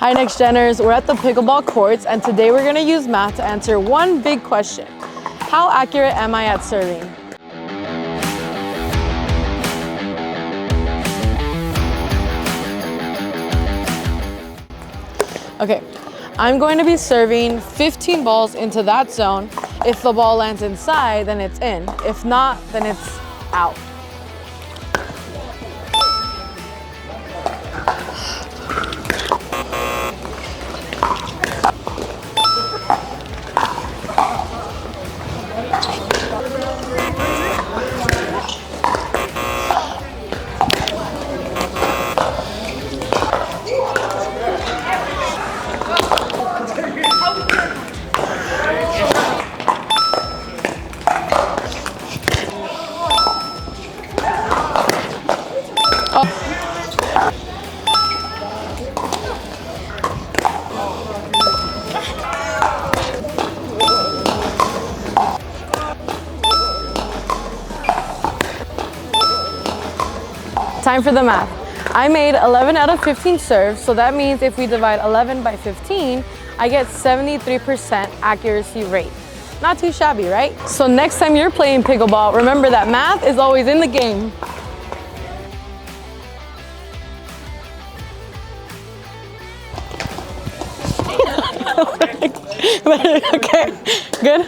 Hi Next Geners, we're at the pickleball courts and today we're going to use math to answer one big question. How accurate am I at serving? Okay, I'm going to be serving 15 balls into that zone. If the ball lands inside, then it's in. If not, then it's out. Time for the math. I made 11 out of 15 serves, so that means if we divide 11 by 15, I get 73% accuracy rate. Not too shabby, right? So next time you're playing pickleball, remember that math is always in the game. Okay, good.